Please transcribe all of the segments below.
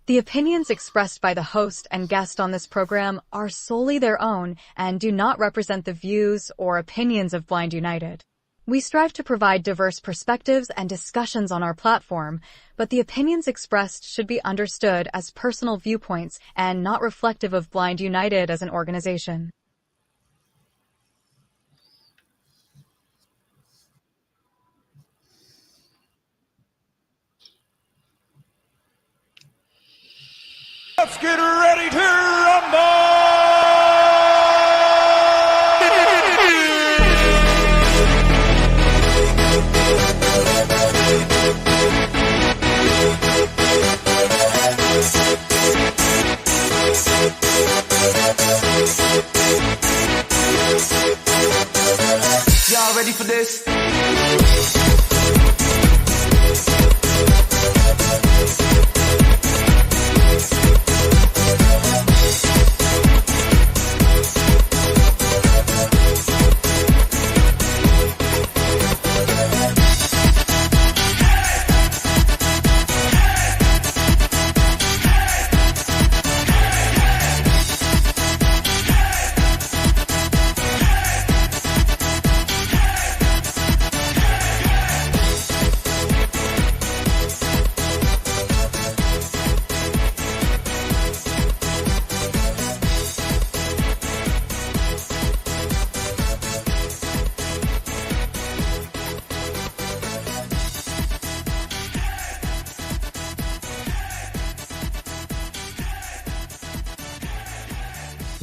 The opinions expressed by the host and guest on this program are solely their own and do not represent the views or opinions of Blind United. We strive to provide diverse perspectives and discussions on our platform, but the opinions expressed should be understood as personal viewpoints and not reflective of Blind United as an organization. Let's get ready to rumble! Y'all ready for this?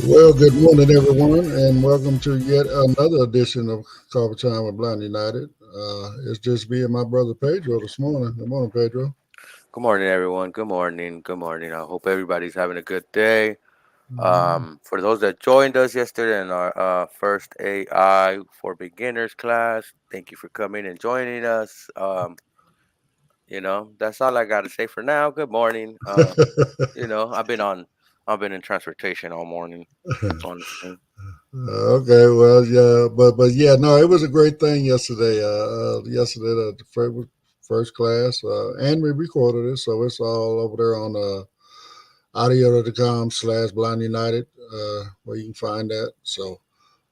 Well, good morning, everyone, and welcome to yet another edition of Coffee Time with Blind United. It's just me and my brother Pedro this morning. Good morning, Pedro. Good morning, everyone. Good morning. Good morning. I hope everybody's having a good day. For those that joined us yesterday in our first AI for beginners class, thank you for coming and joining us. That's all I got to say for now. Good morning. I've been in transportation all morning, honestly. Okay, well, yeah, but yeah, no, it was a great thing yesterday. Yesterday, the first class, and we recorded it, so it's all over there on audio.com/Blind United, where you can find that. So,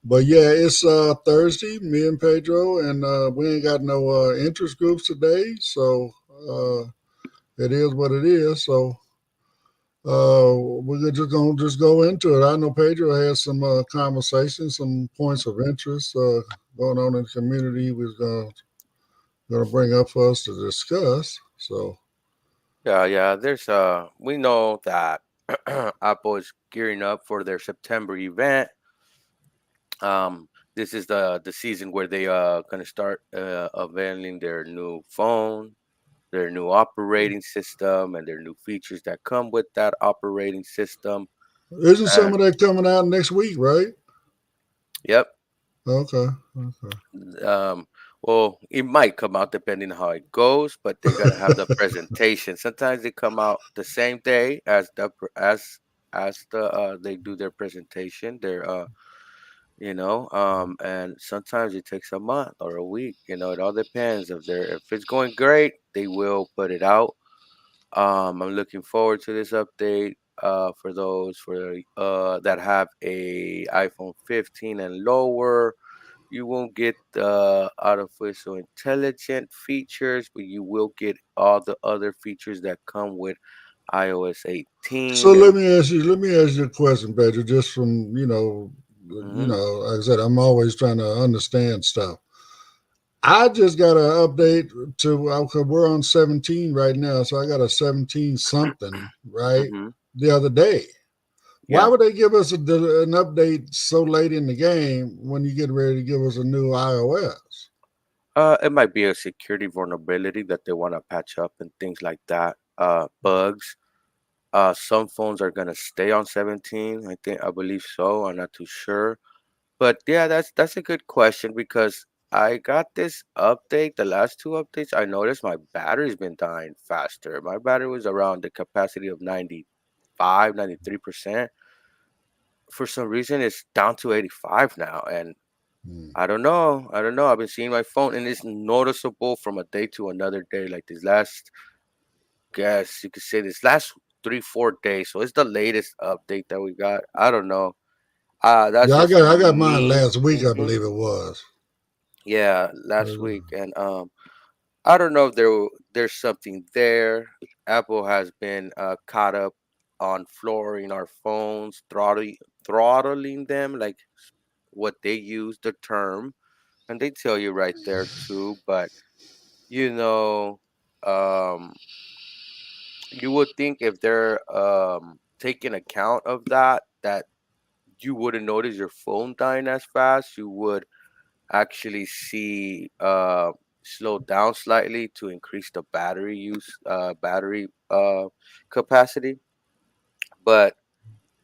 but yeah, it's Thursday, me and Pedro, and we ain't got no interest groups today, so it is what it is. So we're just go into it. I know Pedro has some conversations, some points of interest going on in the community. We're gonna bring up for us to discuss. So Yeah. We know that Apple is gearing up for their September event. This is the season where they gonna start unveiling their new phone, their new operating system, and their new features that come with that operating system. isn't some And of that coming out next week, right? yep. Okay. Well, it might come out depending on how it goes, but they're gonna have the presentation. Sometimes they come out the same day as they do their presentation. And sometimes it takes a month or a week. It all depends. If it's going great, they will put it out. I'm looking forward to this update. For those that have a iPhone 15 and lower, you won't get the artificial intelligent features, but you will get all the other features that come with iOS So 18. let me ask you a question, Pedro. Just from Mm-hmm. like I said, I'm always trying to understand stuff. I just got an update to cause we're on 17 right now, so I got a 17 something right Mm-hmm. the other day. Why Yeah. would they give us an update so late in the game when you get ready to give us a new iOS? It might be a security vulnerability that they want to patch up and things like that. Bugs. Some phones are gonna stay on 17. I believe so. I'm not too sure. But yeah, that's a good question because I got this update, the last two updates, I noticed my battery's been dying faster. My battery was around the capacity of 95, 93%. For some reason, it's down to 85 now. And Hmm. I don't know. I don't know. I've been seeing my phone and it's noticeable from a day to another day. Like this last, guess you could say this last 3-4 days. So it's the latest update that we got. I don't know. That's Yeah, just I got mine me. last week, I Hmm. believe it was. Yeah, last Uh, week, and I don't know if there's something there. Apple has been caught up on flooring our phones, throttling them, like what they use the term, and they tell you right there too. But you know, um, you would think if they're taking account of that you wouldn't notice your phone dying as fast. You would actually see slow down slightly to increase the battery capacity. But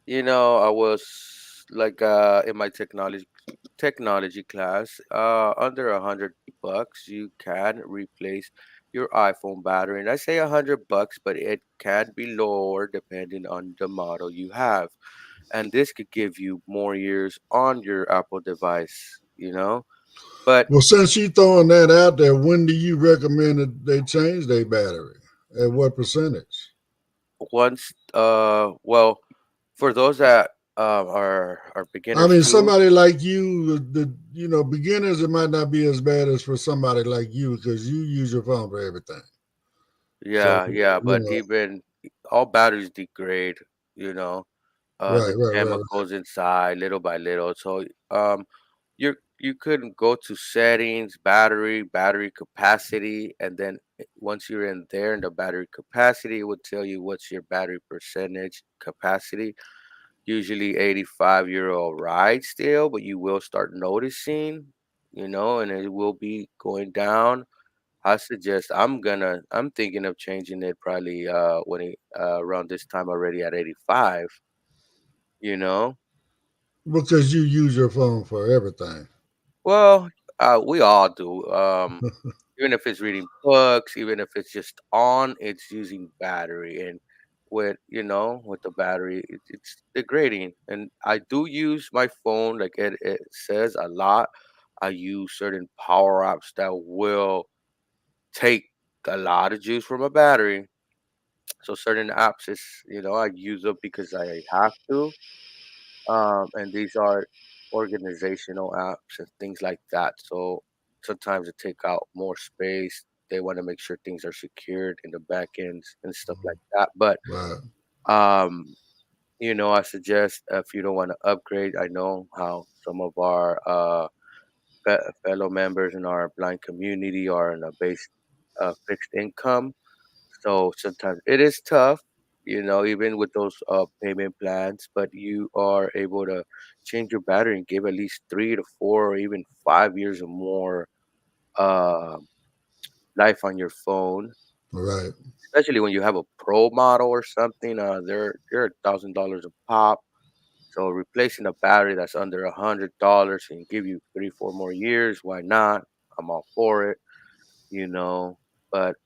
I was like in my technology class, under $100 you can replace your iPhone battery. And I say $100, but it can be lower depending on the model you have. And this could give you more years on your Apple device. But well, since you throwing that out there, when do you recommend that they change their battery? At what percentage? once, well, for those that are I beginners mean, too, somebody like you, beginners, it might not be as bad as for somebody like you because you use your phone for everything. So, yeah, yeah, you but know, even all batteries degrade, you know, right, the right, right, chemicals inside little by little. So, you can go to settings, battery capacity, and then once you're in there in the battery capacity, it would tell you what's your battery percentage capacity. Usually 85-year-old ride still, but you will start noticing, and it will be going down. I suggest I'm thinking of changing it probably when it around this time already at 85, you know. because you use your phone for everything. Well, we all do. Even if it's reading books, even if it's just on, it's using battery. And with the battery, it's degrading. And I do use my phone, like it says a lot. I use certain power apps that will take a lot of juice from a battery. So certain apps I use them because I have to. And these are organizational apps and things like that. So sometimes it take out more space. They want to make sure things are secured in the back ends and stuff like that. But Right. um, I suggest if you don't want to upgrade, I know how some of our fellow members in our blind community are in a base fixed income. So sometimes it is tough, even with those payment plans, but you are able to change your battery and give at least 3 to 4 or even 5 years or more uh, life on your phone. Right. Especially when you have a pro model or something, they're $1,000 a pop. So replacing a battery that's under $100 and give you 3, 4 more years, why not? I'm all for it. you know. But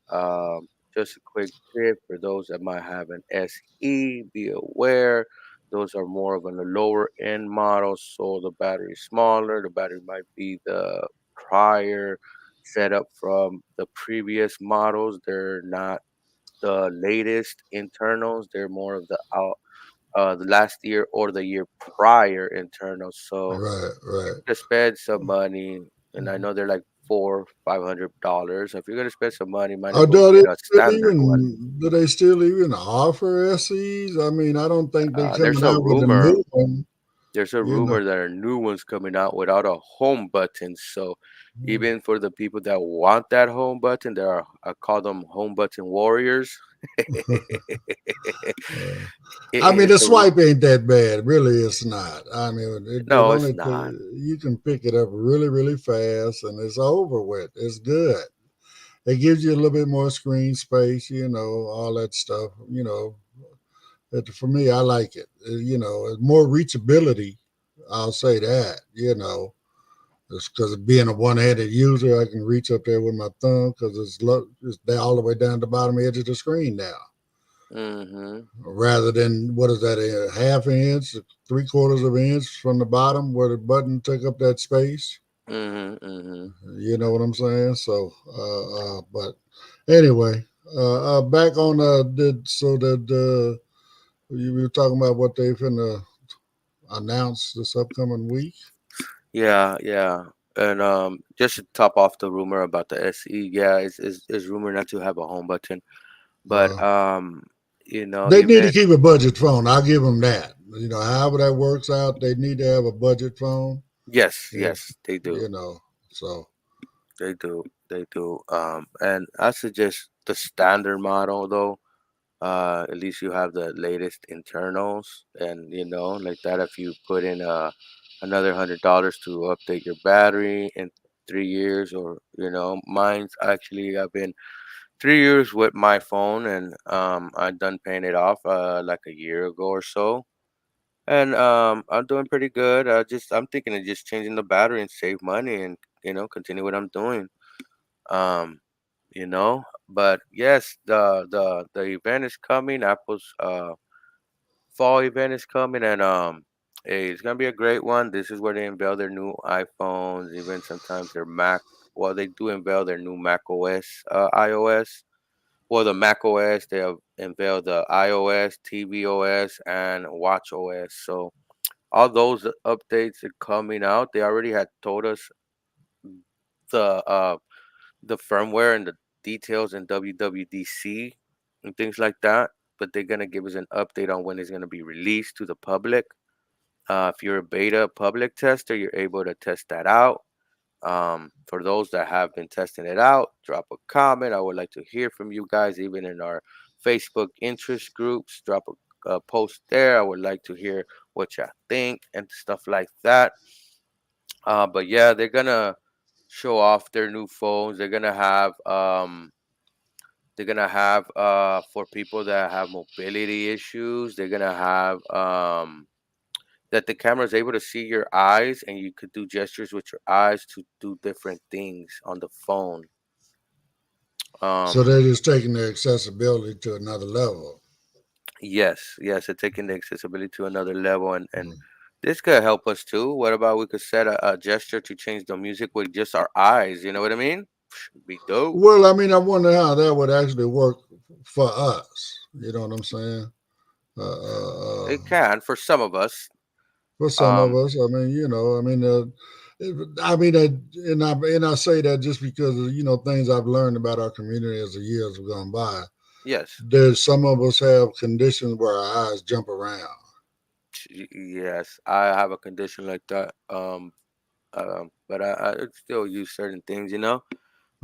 just a quick tip for those that might have an SE, be aware those are more of a lower end model, so the battery is smaller. The battery might be the prior setup from the previous models. They're not the latest internals. They're more of the last year or the year prior internals. So Right. Right. to spend some money, and I know they're like $400, $500. If you're gonna spend some money, might as well Do they get a standard one. still even offer SEs? I mean, I don't think they There's coming a out with a rumor. new one. There's a You know. rumor that are new ones coming out without a home button. So Mm. even for the people that want that home button, there are I call them home button warriors. Uh, I mean, It's the a ru- swipe ain't that bad. Really, it's not. I mean, it no, it's only not. you can pick it up really, really fast, and it's over with. It's good. It gives you a little bit more screen space, all that stuff. For me, I like it. More reachability. I'll say that. Just because of being a one-handed user, I can reach up there with my thumb because it's there all the way down the bottom edge of the screen now. Mm-hmm. Rather than what is that, a half inch, 3/4 of an inch from the bottom where the button took up that space. Mm-hmm. Mm-hmm. You know what I'm saying? So, but anyway, Back on you were talking about what they finna announce this upcoming week. Yeah. And just to top off the rumor about the SE, yeah, it's rumored not to have a home button, but Uh, they need to even keep a budget phone. I'll give them that. However that works out, they need to have a budget phone. yes, If yes, they do. you know, so They do. And I suggest the standard model though. At least you have the latest internals, and like that. If you put in another $100 to update your battery in 3 years, or mine's actually I've been 3 years with my phone, and I done paying it off like a year ago or so, and I'm doing pretty good. I'm thinking of just changing the battery and save money, and continue what I'm doing. Um, but yes, the event is coming. Apple's fall event is coming, and hey, it's gonna be a great one. This is where they unveil their new iPhones, even sometimes their Mac. Well, they do unveil their new Mac OS, iOS. Well, the Mac OS, they have unveiled the iOS, tvOS, and Watch OS. So all those updates are coming out. They already had told us the the firmware and the details in WWDC and things like that. But they're gonna give us an update on when it's gonna be released to the public. If you're a beta public tester, you're able to test that out. For those that have been testing it out, drop a comment. I would like to hear from you guys, even in our Facebook interest groups. Drop a post there. I would like to hear what y'all think and stuff like that. But yeah, they're gonna show off their new phones. They're gonna have for people that have mobility issues. They're gonna have that the camera is able to see your eyes, and you could do gestures with your eyes to do different things on the phone. so Um, they're just taking their accessibility to another level. yes, they're taking the accessibility to another level, and Mm. this could help us too. What about we could set a gesture to change the music with just our eyes? You know what I mean? Be dope. Well, I mean, I wonder how that would actually work for us. You know what I'm saying? Uh, uh, uh, It can for some of us. for some of Um, us, I mean, and I say that just because of things I've learned about our community as the years have gone by. yes, There's some of us have conditions where our eyes jump around. yes, I have a condition like that. But I still use certain things. But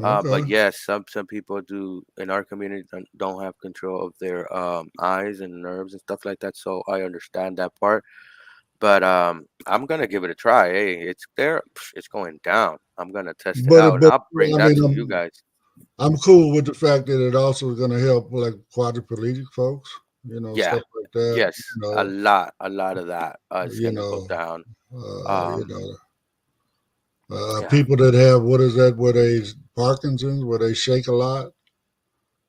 Okay, yes, some people do in our community don't have control of their eyes and nerves and stuff like that. So I understand that part. But I'm gonna give it a try. Hey, it's there. It's going down. I'm gonna test it out, and but I'll bring I that mean, to you guys. I'm cool with the fact that it also is going to help like quadriplegic folks, Yeah. stuff like that. Yes. A lot of that is You gonna go know, down. uh, you Um. know, Yeah. people that have what is that? Where they Parkinson's, where they shake a lot.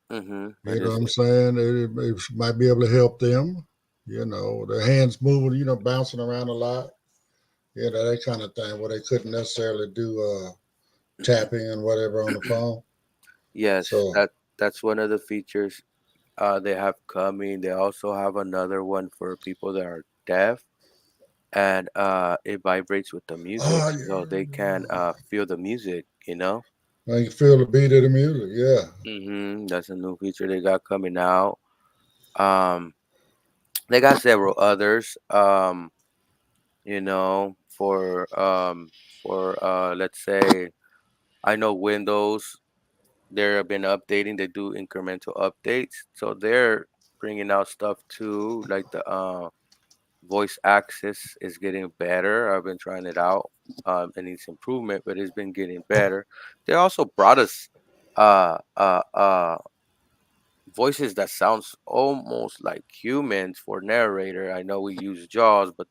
And You know what it's I'm saying? It might be able to help them. Their hands moving, bouncing around a lot. That kind of thing where they couldn't necessarily do tapping and whatever on the phone. yes. So, That's one of the features they have coming. They also have another one for people that are deaf, and it vibrates with the music, so they can feel the music. I can feel the beat of the music. Yeah. That's a new feature they got coming out. Um, they got several others. For let's say, I know Windows. They've been updating. They do incremental updates, so they're bringing out stuff too, like the voice access is getting better. I've been trying it out. It needs improvement, but it's been getting better. They also brought us uh uh uh voices that sounds almost like humans for narrator. I know we use Jaws, but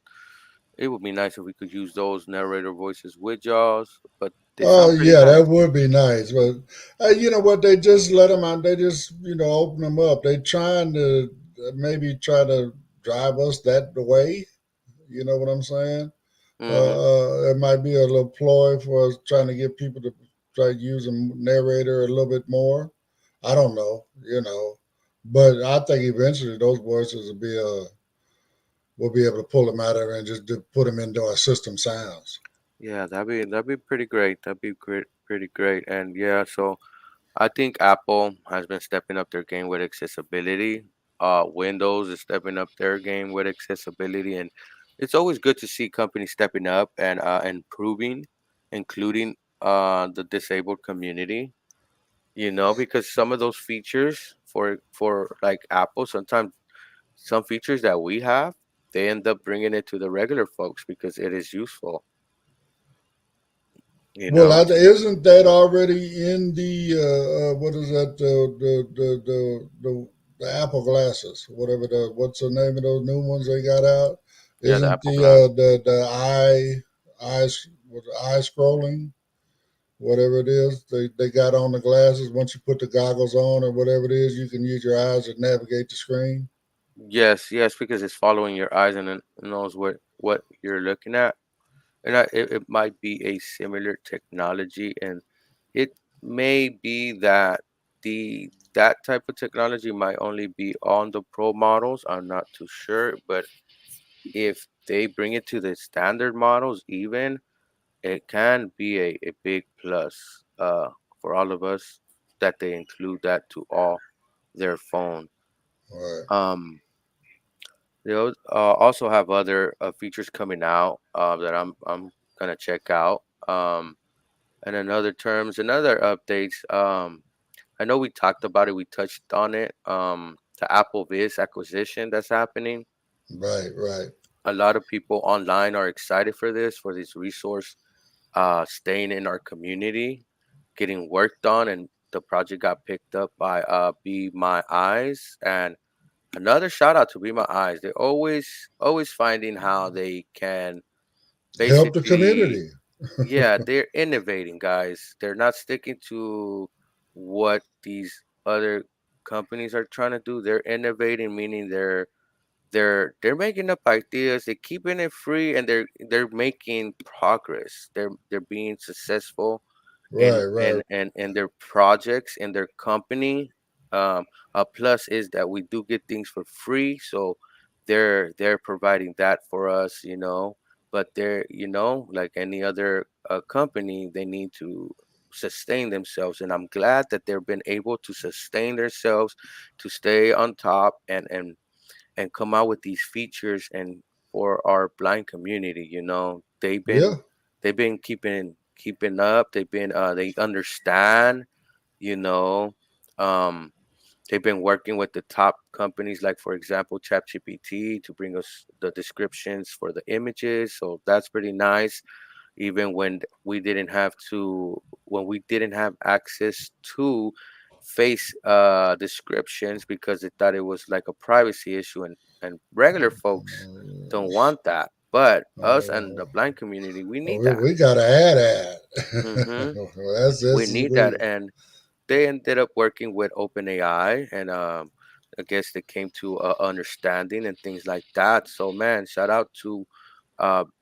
it would be nice if we could use those narrator voices with Jaws. But they Oh sound pretty yeah, nice. that would be nice. But you know what? They just let them out. They just open them up. They trying to maybe try to drive us that way. You know what I'm saying? Mm-hmm. It might be a little ploy for us trying to get people to try to use a narrator a little bit more. I don't know, but I think eventually those voices will be able to pull them out of there and just put them into our system sounds. Yeah, that'd be pretty great. That'd be great, pretty great. And yeah, so I think Apple has been stepping up their game with accessibility. Windows is stepping up their game with accessibility, and it's always good to see companies stepping up and improving, including the disabled community. Because some of those features for like Apple, sometimes some features that we have, they end up bringing it to the regular folks because it is useful. You Well, know. isn't that already in the what is that the Apple glasses, whatever what's the name of those new ones they got out? Yeah, the Isn't Apple Glass. the eyes with the eye scrolling, whatever it is they got on the glasses? Once you put the goggles on or whatever it is, you can use your eyes to navigate the screen. Yes, yes, because it's following your eyes and it knows what you're looking at, and it might be a similar technology, and it may be that that type of technology might only be on the pro models. I'm not too sure, but if they bring it to the standard models, even it can be a big plus for all of us that they include that to all their phone. Right. Um, They'll also have other features coming out that I'm gonna check out. And in other terms and other updates, I know we talked about it, we touched on it. The Apple Viz acquisition that's happening. Right. Right. A lot of people online are excited for this resource staying in our community, getting worked on, and the project got picked up by Be My Eyes. And another shout out to Be My Eyes. They're always finding how they can Help the basically, community. yeah, they're innovating, guys. They're not sticking to what these other companies are trying to do. They're innovating, meaning they're making up ideas, they're keeping it free, and they're making progress. They're being successful Right. Right. in their projects in their company. A plus is that we do get things for free, so they're providing that for us, but they're, like any other company, they need to sustain themselves, and I'm glad that they've been able to sustain themselves, to stay on top, and come out with these features and for our blind community. They've Yeah. been keeping up. They understand, you know um they've been working with the top companies, like for example ChatGPT, to bring us the descriptions for the images, so that's pretty nice. Even when we didn't have access to face descriptions, because they thought it was like a privacy issue, and regular folks don't want that, but us and the blind community, we need that. We got to add Hmm. that. Well, We that's need that, and they ended up working with OpenAI, and I guess they came to understanding and things like that. So man, shout out to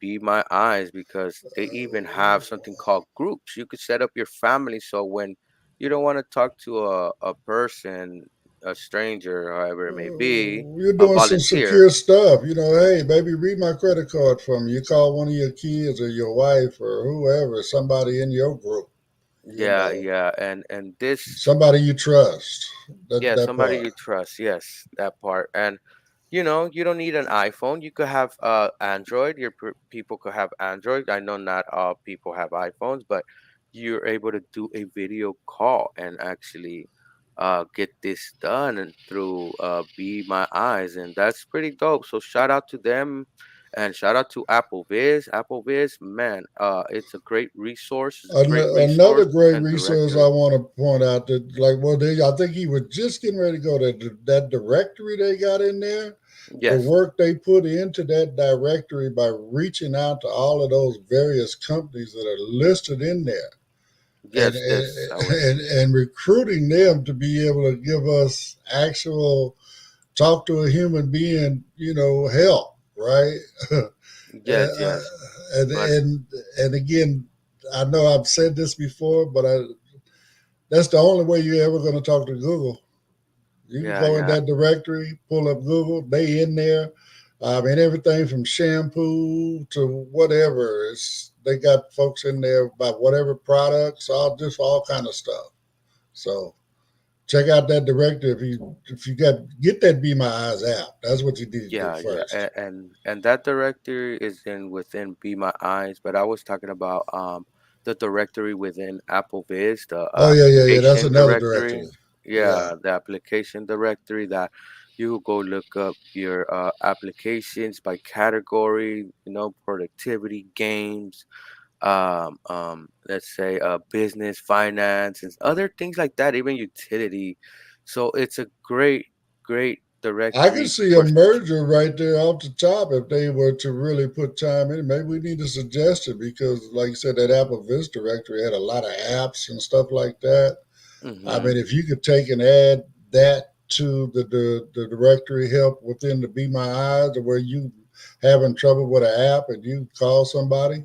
Be My Eyes, because they even have something called groups. You could set up your family, so when you don't want to talk to a person, a stranger, however it may be, you're a doing some volunteer. secure stuff. Hey, baby, read my credit card for me. You call one of your kids or your wife or whoever, somebody in your group, you Yeah, know, yeah, and this. somebody you trust. Yeah, That somebody part. you trust. Yes, that part. And you don't need an iPhone. You could have Android. People could have Android. I know not all people have iPhones, but you're able to do a video call and actually get this done and through Be My Eyes, and that's pretty dope. So shout out to them, and shout out to Apple Viz. Apple Viz, man, it's a great resource. It's a great Another resource great and resource I directory. want to point out that, like, well, I think he was just getting ready to go to that directory they got in there. The Yes, work they put into that directory by reaching out to all of those various companies that are listed in there, and yes, yes. I was. and recruiting them to be able to give us actual talk to a human being, help, right? Yes, yes. and But and and again, I know I've said this before, but that's the only way you're ever going to talk to Google. You can Yeah, go in yeah. that directory, pull up Google. They in there. I mean, everything from shampoo to whatever. They got folks in there about whatever products, all kind of stuff. So check out that directory if you get that Be My Eyes app. That's what you need to do Yeah, yeah, first. and that directory is in within Be My Eyes, but I was talking about the directory within Apple Viz, the Oh yeah, yeah, yeah. That's application another directory. directory. Yeah. Yeah, the application directory that you go look up your applications by category, productivity, games, let's say business, finance, and other things like that, even utility. So it's a great I can directory see a for merger right there off the top if they were to really put time in. Maybe we need to suggest it because, like you said, that Apple Viz directory had a lot of apps and stuff like that. I hmm mean, if you could take and add that to the directory help within the Be My Eyes, to where you having trouble with an app and you call somebody,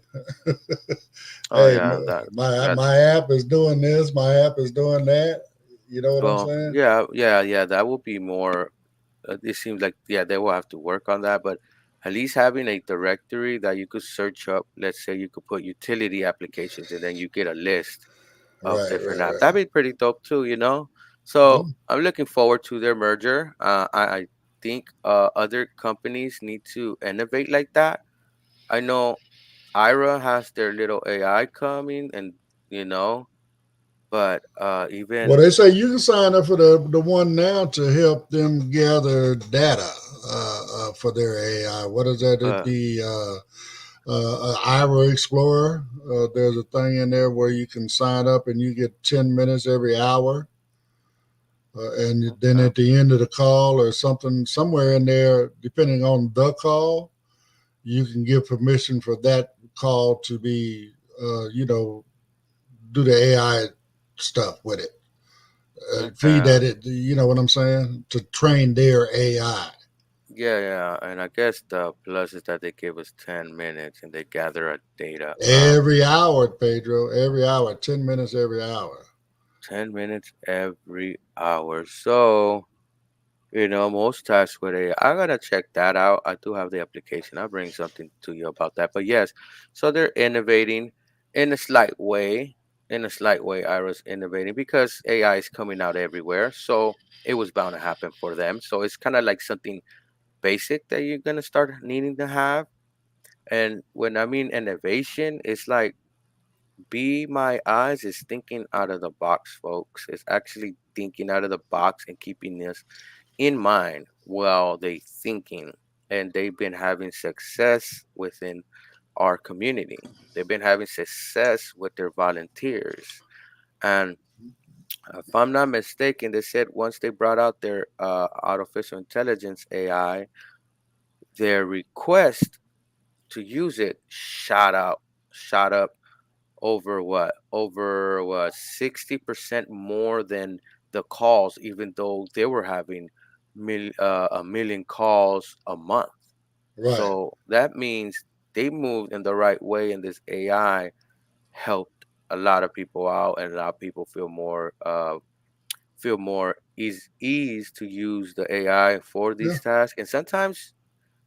Oh hey, yeah, that that my app is doing this, my app is doing that. You know what I'm well, saying? yeah. That would be more. It seems like yeah, they will have to work on that, but at least having a directory that you could search up. Let's say you could put utility applications, and then you get a list of Right, different right, apps. right. That'd be pretty dope too. Yeah. So I'm looking forward to their merger. I think other companies need to innovate like that. I know Ira has their little AI coming, and you know, but Well, even they say you can sign up for the one now to help them gather data for their AI. What is that? It uh, the Ira Explorer. There's a thing in there where you can sign up and you get 10 minutes every hour, and then okay, at the end of the call or something, somewhere in there, depending on the call, you can give permission for that call to be, do the AI stuff with it. Feed okay. that it, you know what I'm saying, to train their AI Yeah, and I guess the plus is that they give us 10 minutes and they gather our data. every hour, Pedro. Every hour, 10 minutes every hour. 10 minutes every hour. So, most tasks with AI, I gotta check that out. I do have the application. I'll bring something to you about that. But yes, so they're innovating in a slight way. In a slight way, Ira's innovating because AI is coming out everywhere. So it was bound to happen for them. So it's kind of like something basic that you're gonna start needing to have. And when I mean innovation, it's like Be My Eyes is thinking out of the box, folks. It's actually thinking out of the box and keeping us in mind while they thinking. And they've been having success within our community. They've been having success with their volunteers. And if I'm not mistaken, they said once they brought out their artificial intelligence AI, their request to use it shot up over what 60% more than the calls, even though they were having a million calls a month. Right. So that means they moved in the right way, and this AI helped a lot of people out, and a lot of people feel more ease to use the AI for Yeah. these tasks. And sometimes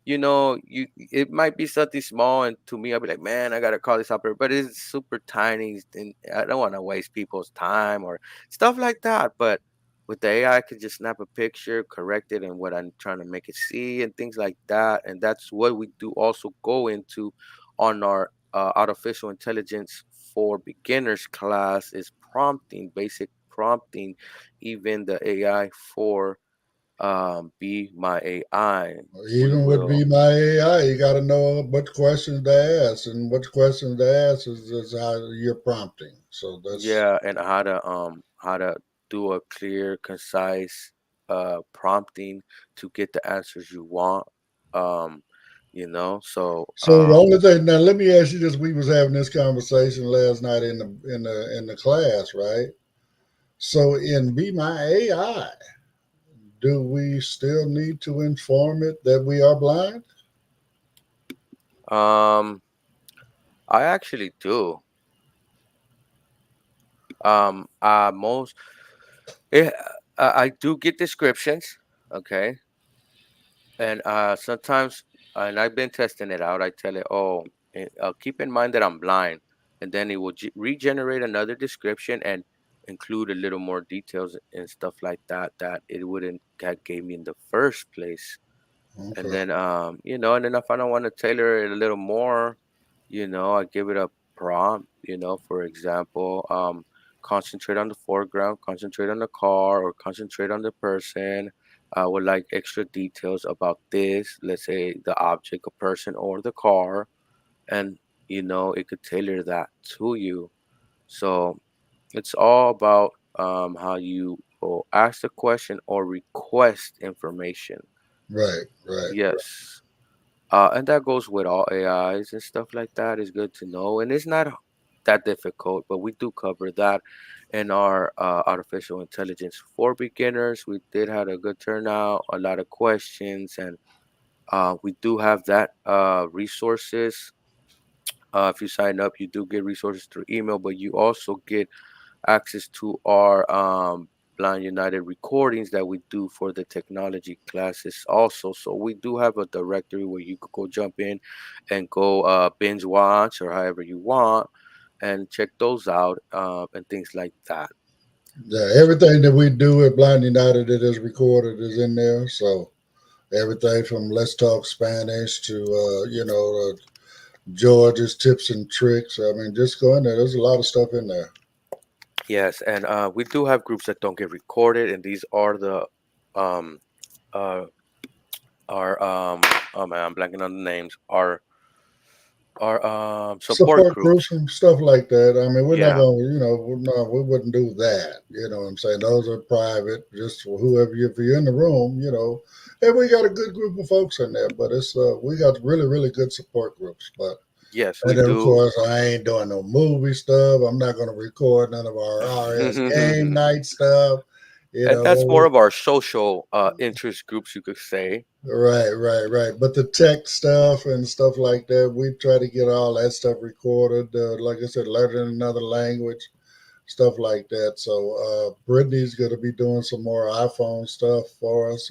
you it might be something small, and to me, I'll be like, man, I gotta call this operator, but it's super tiny, and I don't want to waste people's time or stuff like that. But with the AI, I could just snap a picture, correct it, and what I'm trying to make it see, and things like that. And that's what we do also go into on our artificial intelligence for beginners class is prompting, basic prompting, even the AI for Be My AI. We Even with Be will, My AI, you got to know what questions to ask, and what questions to ask is how you're prompting. So that's yeah, and how to do a clear, concise prompting to get the answers you want. Um, so so. The only thing now, let me ask you this: we was having this conversation last night in the class, right? So in Be My AI, do we still need to inform it that we are blind? I actually do. Most it, I do get descriptions, okay, and sometimes, and I've been testing it out. I tell it, oh, keep in mind that I'm blind, and then it will regenerate another description and include a little more details and stuff like that that it wouldn't have gave me in the first place. And Okay. then and then if I don't want to tailor it a little more, I give it a prompt, for example, concentrate on the foreground, concentrate on the car, or concentrate on the person. I would like extra details about this, let's say the object, a person, or the car, and it could tailor that to you. So it's all about how you will ask the question or request information. Right. Right. Yes. And that goes with all AIs and stuff like that. It's good to know. And it's not that difficult, but we do cover that in our artificial intelligence for beginners. We did have a good turnout, a lot of questions, and we do have that resources. If you sign up, you do get resources through email, but you also get access to our Blind United recordings that we do for the technology classes also. So we do have a directory where you could go jump in and go binge watch or however you want and check those out and things like that. Yeah. So Everything that we do at Blind United that is recorded is in there. So everything from Let's Talk Spanish to George's tips and tricks. I mean, just go in there. There's a lot of stuff in there. yes, and we do have groups that don't get recorded, and these are the um uh our oh man, I'm blanking on the names. Our support Support groups. groups and stuff like that. I mean, we're not Yeah. going to, we wouldn't do that. You know what I'm saying? Those are private, just for whoever, if you're in the room, and we got a good group of folks in there, but we got really, really good support groups. But, Yes, we and then of do. course, I ain't doing no movie stuff. I'm not going to record none of our RS game night stuff. You And know, that's more of our social interest groups, you could say. right, right, right. But the tech stuff and stuff like that, we try to get all that stuff recorded. Like I said, learning another language, stuff like that. So Brittany's going to be doing some more iPhone stuff for us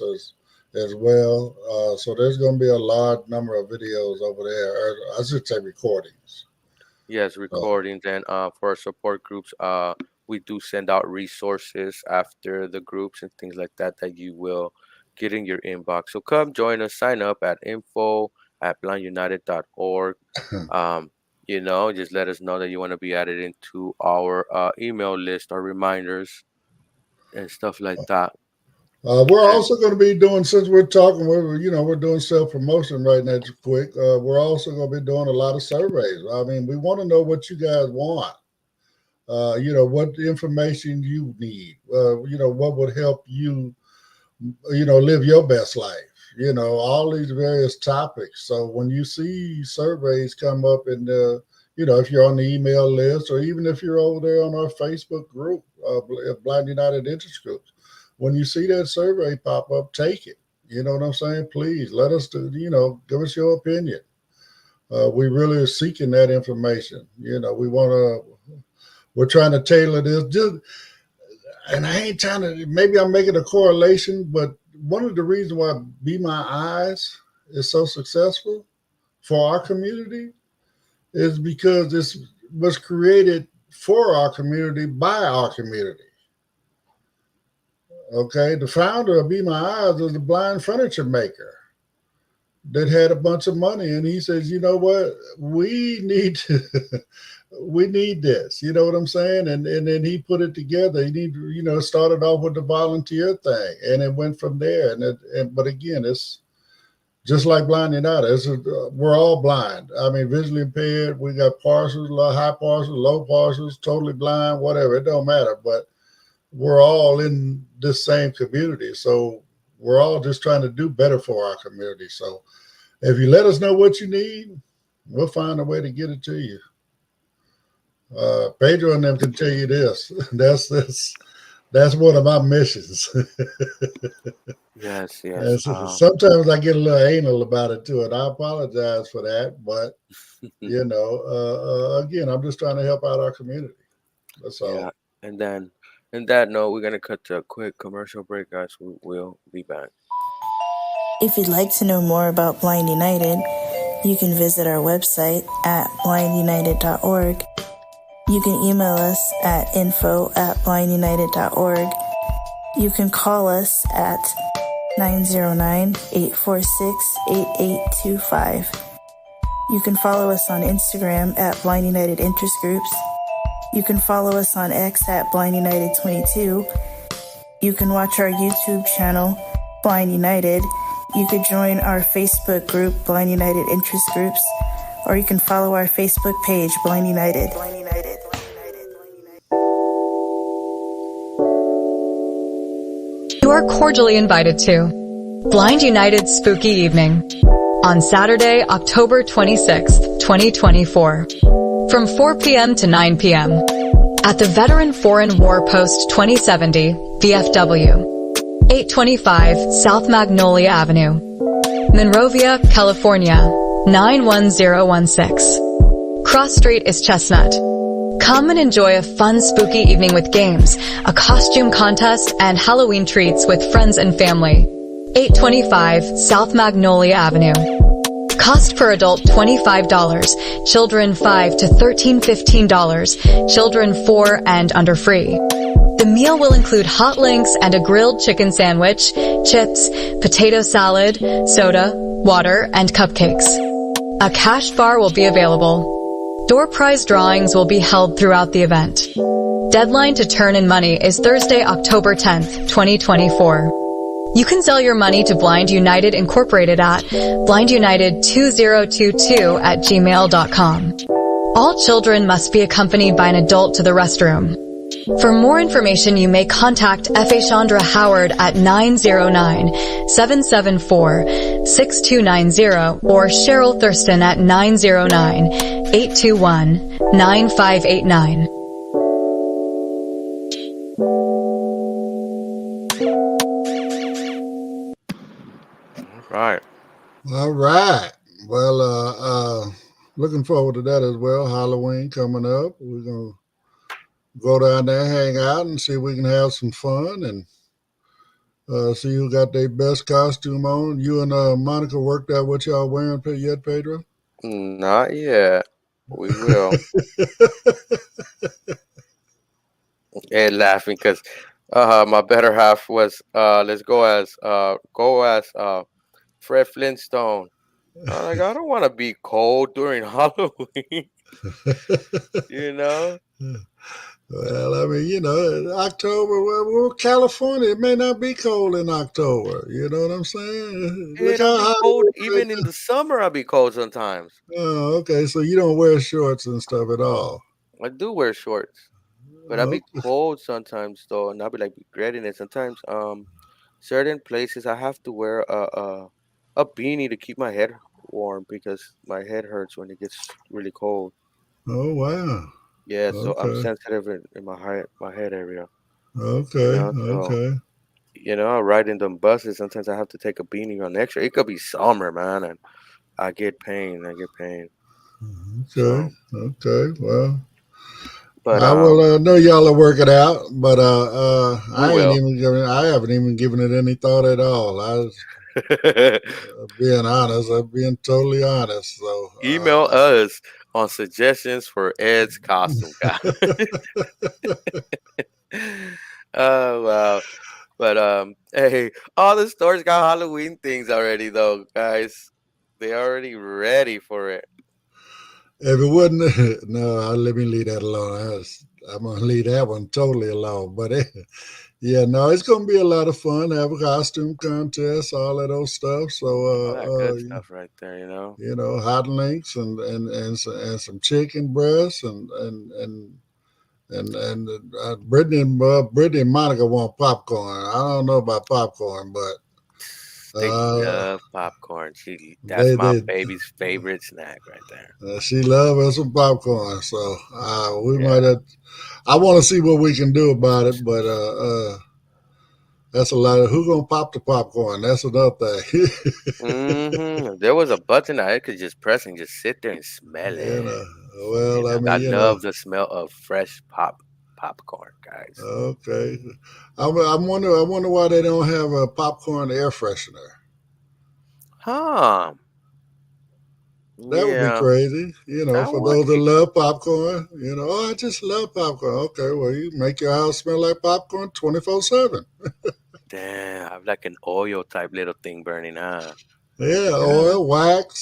as well. So there's going to be a large number of videos over there, or I should say recordings. Yes, So, recordings and for our support groups, we do send out resources after the groups and things like that that you will get in your inbox. So come join us, sign up at info@blindunited.org. Um, just let us know that you want to be added into our email list or reminders and stuff like that. we're And also going to be doing, since we're talking, we're doing self promotion right now. Just quick, we're also going to be doing a lot of surveys. I mean, we want to know what you guys want. What information you need. What would help you, live your best life. All these various topics. So when you see surveys come up in the, if you're on the email list, or even if you're over there on our Facebook group, Blind United Interest Groups, when you see that survey pop up, take it. You know what I'm saying? Please let us do. Give us your opinion. We really are seeking that information. We're trying to tailor this. And I ain't trying to. Maybe I'm making a correlation, but one of the reasons why Be My Eyes is so successful for our community is because this was created for our community by our community. Okay, the founder of Be My Eyes was a blind furniture maker that had a bunch of money, and he says, "You know what? We need to, we need this." You know what I'm saying? And then he put it together. He need, started off with the volunteer thing, and it went from there. But again, it's just like Blind United. We're all blind. I mean, visually impaired. We got partials, high partials, low partials, totally blind, whatever. It don't matter. But we're all in this same community, so we're all just trying to do better for our community. So if you let us know what you need, we'll find a way to get it to you. Pedro and them can tell you this. That's one of my missions. yes, yes. And sometimes I get a little anal about it too, and I apologize for that. But again, I'm just trying to help out our community. That's Yeah. all. And then, in that note, we're gonna cut to a quick commercial break, guys. We will be back. If you'd like to know more about Blind United, you can visit our website at blindunited.org. You can email us at info@blindunited.org. You can call us at 909-846-8825. You can follow us on Instagram at Blind United Interest Groups. You can follow us on X at Blind United 22. You can watch our YouTube channel, Blind United. You could join our Facebook group, Blind United Interest Groups, or you can follow our Facebook page, Blind United. You are cordially invited to Blind United's Spooky Evening on Saturday, October 26th, 2024, from 4 p.m. to 9 p.m. at the Veteran Foreign War Post 2070, VFW, 825 South Magnolia Avenue, Monrovia, California, 91016. Cross Street is Chestnut. Come and enjoy a fun, spooky evening with games, a costume contest, and Halloween treats with friends and family. 825 South Magnolia Avenue. Cost per adult $25, children 5 to 13 $15, children 4 and under free. The meal will include hot links and a grilled chicken sandwich, chips, potato salad, soda, water, and cupcakes. A cash bar will be available. Door prize drawings will be held throughout the event. Deadline to turn in money is Thursday, October 10th, 2024. You can sell your money to Blind United Incorporated at blindunited2022@gmail.com. All children must be accompanied by an adult to the restroom. For more information, you may contact F.A. Chandra Howard at 909-774-6290 or Cheryl Thurston at 909-821-9589. Right. All right. Well, looking forward to that as well. Halloween coming up. We're going to go down there, hang out, and see if we can have some fun and see who got their best costume on. You and Monica worked out what y'all wearing yet, Pedro? Not yet. We will. And laughing because my better half was let's go as Fred Flintstone. I'm like, I don't want to be cold during Halloween. You know? Well, I mean, October, well, California, it may not be cold in October. You know what I'm saying? It'll be cold even in the summer. I'll be cold sometimes. Oh, okay. So you don't wear shorts and stuff at all? I do wear shorts, but I'll be cold sometimes though, and I'll be like regretting it. Sometimes, certain places I have to wear a beanie to keep my head warm because my head hurts when it gets really cold. Oh, wow. Yeah, so I'm sensitive in my head area. Okay, okay. I ride in them buses. Sometimes I have to take a beanie on extra. It could be summer, man, and I get pain. Okay, okay. Well, but I will know y'all are working out, but I haven't even given it any thought at all. I'm being honest. I'm being totally honest. So email us on suggestions for Ed's costume guy. Oh wow. But hey, all the stores got Halloween things already though, guys. They already ready for it. If it wasn't, no, let me leave that alone. I'm gonna leave that one totally alone. But yeah, no, it's gonna be a lot of fun. Have a costume contest, all of those stuff. So good stuff right there, hot links and some chicken breasts and Brittany and Monica want popcorn. I don't know about popcorn, but they love popcorn. That's my baby's favorite snack right there. She loves some popcorn, so we might have. I want to see what we can do about it, but that's a lot of who gonna pop the popcorn. That's another thing. There was a button I could just press and just sit there and smell it. Well, I love the smell of fresh popcorn, guys. Okay. I wonder why they don't have a popcorn air freshener. Huh. That would be Yeah, crazy, that for would those that be. love popcorn. Oh, I just love popcorn. Okay, well, you make your house smell like popcorn 24/7. Damn, I have like an oil type little thing burning, huh? Yeah, Yeah. oil, wax,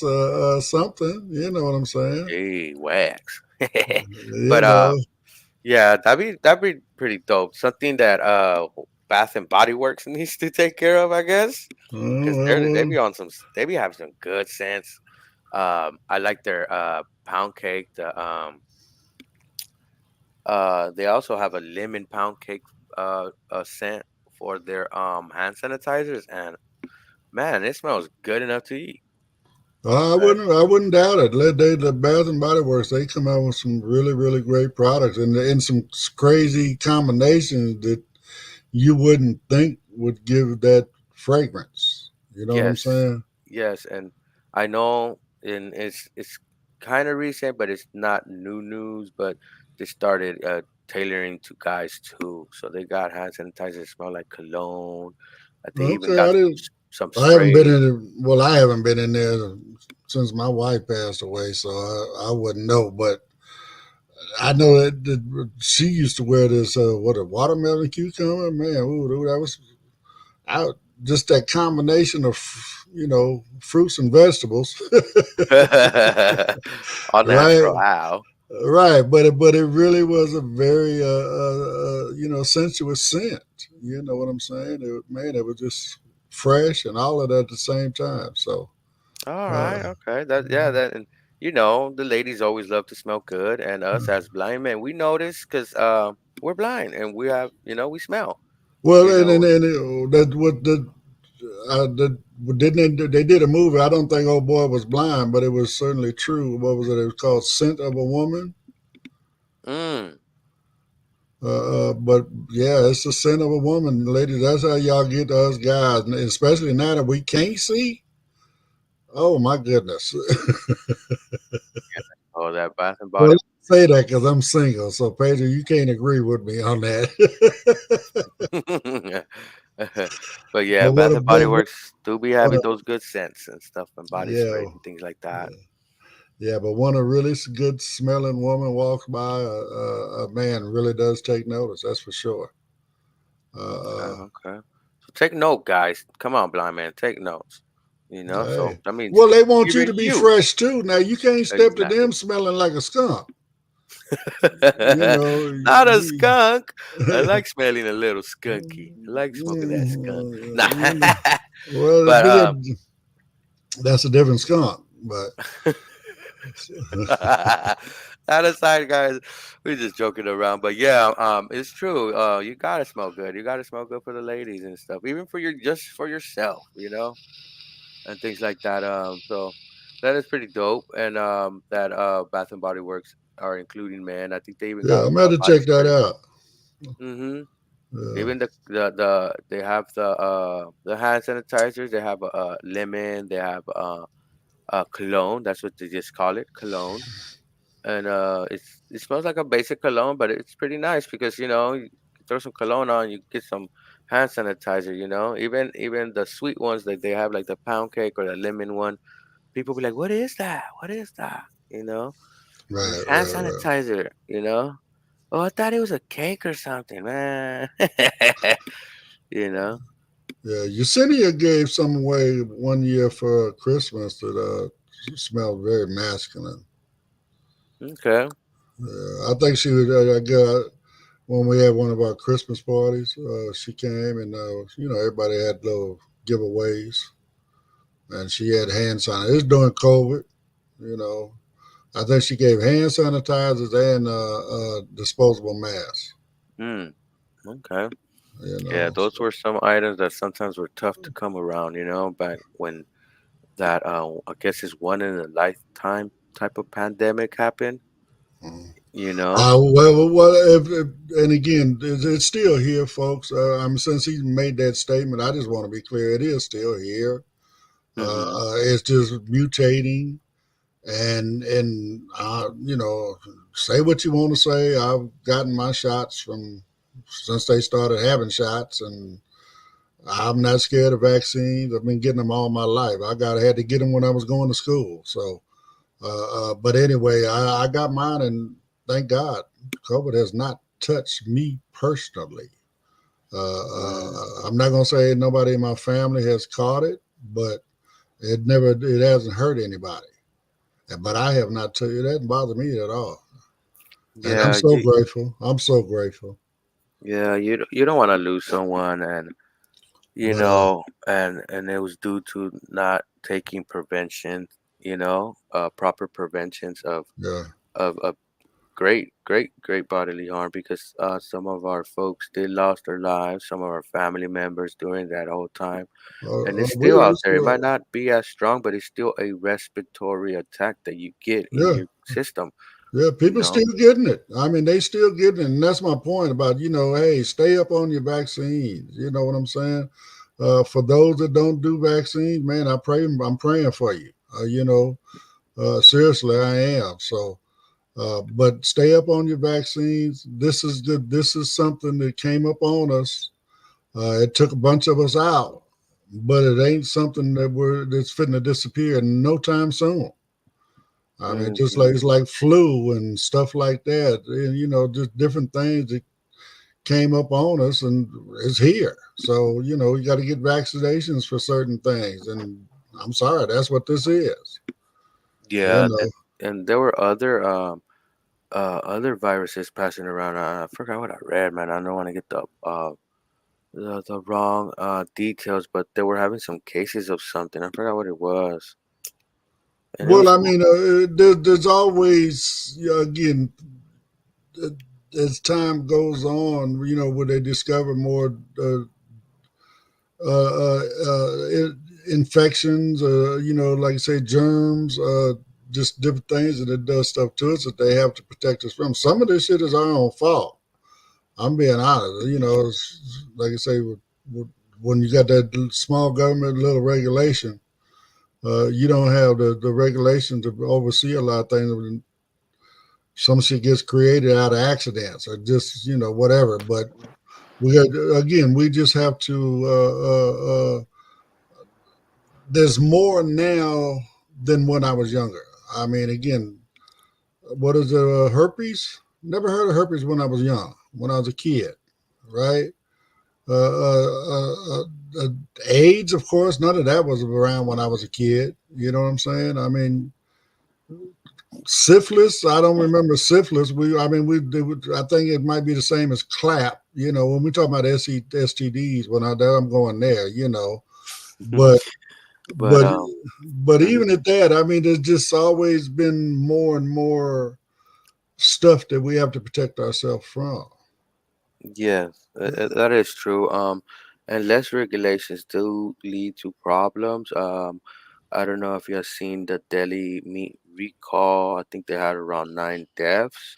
something. You know what I'm saying? Hey, wax. You But know. yeah, that'd be pretty dope. Something that Bath and Body Works needs to take care of, I guess, because they Well, be on some they be having some good scents. I like their pound cake. They also have a lemon pound cake scent for their hand sanitizers, and man, it smells good enough to eat. Right. I wouldn't doubt it. The Bath and Body Works, they come out with some really, really great products and in some crazy combinations that you wouldn't think would give that fragrance. You know what I'm Yes, saying? yes, and I know, and it's kind of recent, but it's not new news. But they started tailoring to guys too, so they got hand sanitizer that smell like cologne. They even Okay, got some I haven't been sprays. in. Well, I haven't been in there since my wife passed away, so I wouldn't know. But I know that she used to wear this what a watermelon cucumber. Man, ooh, that was I, just that combination of fruits and vegetables, All right? natural. How? Right, but it really was a very sensuous scent. You know what I'm saying? It was just fresh and all of that at the same time. So All uh, right, okay. That yeah, that and the ladies always love to smell good, and us as blind men, we notice because we're blind and we have we smell. well, You know. that what the didn't they did a movie. I don't think old boy was blind, but it was certainly true. What was it? It was called Scent of a Woman. Mm. But yeah, it's the scent of a woman, ladies. That's how y'all get to us guys, and especially now that we can't see. Oh my goodness. Oh, that Bath and Well, Body. let's say that because I'm single. So Pedro, you can't agree with me on that. But yeah, but Bath and Body what Works do be what having a, those good scents and stuff and body yeah, sprays and things like that. yeah. But when a really good smelling woman walks by, a man really does take notice. That's for sure. Okay, Uh, okay. So take note, guys. Come on, blind man, take notes. So hey, that means well, they want you even to be you. fresh too. Now you can't step to Exactly. them smelling like a skunk. You know, Not a skunk. I like smelling a little skunky. I like smoking that skunk. Nah. well, But that's a different skunk. But that aside, guys, we're just joking around. But yeah, it's true. You gotta smell good. You gotta smell good for the ladies and stuff, even for just for yourself, and things like that. So that is pretty dope. And that Bath and Body Works are including men. I think they even yeah, got I'm gonna have to body check that sprays. out. Mm-hmm. Yeah. Even they have the hand sanitizers. They have lemon. They have cologne. That's what they just call it, cologne. And it smells like a basic cologne, but it's pretty nice because you throw some cologne on, you get some hand sanitizer. Even the sweet ones that they have, like the pound cake or the lemon one, people be like, "What is that? What is that?" And it's Right, hand right, right. sanitizer. Oh, I thought it was a cake or something, man. you know. Yeah, Yesenia gave some away one year for Christmas that smelled very masculine. Okay. I think she was. I got when we had one of our Christmas parties. She came and everybody had little giveaways, and she had hand sanitizer. It was during COVID. You know, I think she gave hand sanitizers and disposable masks. Mm, okay. You Yeah, know, those were some items that sometimes were tough to come around, back when that I guess is one in a lifetime type of pandemic happened, so. you know? And again, it's still here, folks. Since he made that statement, I just want to be clear: it is still here. Mhm. It's just mutating. and you know, say what you want to say. I've gotten my shots from since they started having shots, and I'm not scared of vaccines. I've been getting them all my life. Had to get them when I was going to school. So, but anyway, I got mine, and thank God, COVID has not touched me personally. Mm, I'm not gonna say nobody in my family has caught it, but it hasn't hurt anybody. But I have not took it. It hasn't bothered me at all, and I'm yeah, so grateful. I'm so grateful. you don't want to lose someone, and But and it was due to not taking prevention, proper preventions yeah, of great bodily harm, because some of our folks did lost their lives, some of our family members during that whole time, and it's we still out there. It also might not be as strong, but it's still a respiratory attack that you get in yeah. your system, Yeah, you people know. still getting it. I mean, they still getting it, and that's my point about hey, stay up on your vaccines. You know what I'm saying? For those that don't do vaccines, man, I'm praying for you. Seriously, I am. So, but stay up on your vaccines. This is good. This is something that came up on us. It took a bunch of us out, but it ain't something that's fitting to disappear no time soon. I mean, just like Hmm. it's like flu and stuff like that, and just different things that came up on us, and it's here. So you got to get vaccinations for certain things, and I'm sorry, that's what this is. You Yeah, know, and there were other viruses passing around. I forgot what I read, man. I don't want to get the wrong details, but they were having some cases of something. I forgot what it was, and it well, was. I mean, there's always again uh, as time goes on, where they discover more infections, like I say, germs, just different things, and it does stuff to us that they have to protect us from. Some of this shit is our own fault. I'm being honest. Like I say, when you got that small government, little regulation, you don't have the regulation to oversee a lot of things. Some shit gets created out of accidents or just whatever. But we just have to. There's more now than when I was younger. I mean, again, what is it? Herpes? Never heard of herpes when I was young. When I was a kid, right? Uh, uh, uh, uh, AIDS, of course, none of that was around when I was a kid. You know what I'm saying? I mean, syphilis. I don't remember syphilis. I think it might be the same as clap. When we talk about STDs, I'm going there. But But but but mhm. even at that, I mean, there's just always been more and more stuff that we have to protect ourselves from. Yes, that is true. And less regulations do lead to problems. I don't know if you have seen the Delhi meat recall. I think they had around 9 deaths,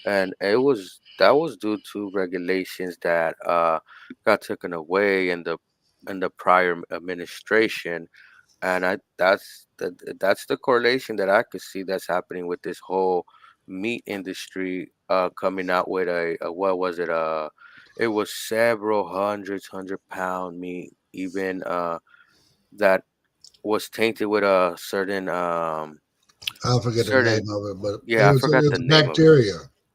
and that was due to regulations that got taken away in the prior administration. And that's the correlation that I could see that's happening with this whole meat industry coming out with a what was it, it was several hundred pound meat, even that was tainted with a I forget the certain name of it, but yeah, I forgot the it's name of it. bacteria.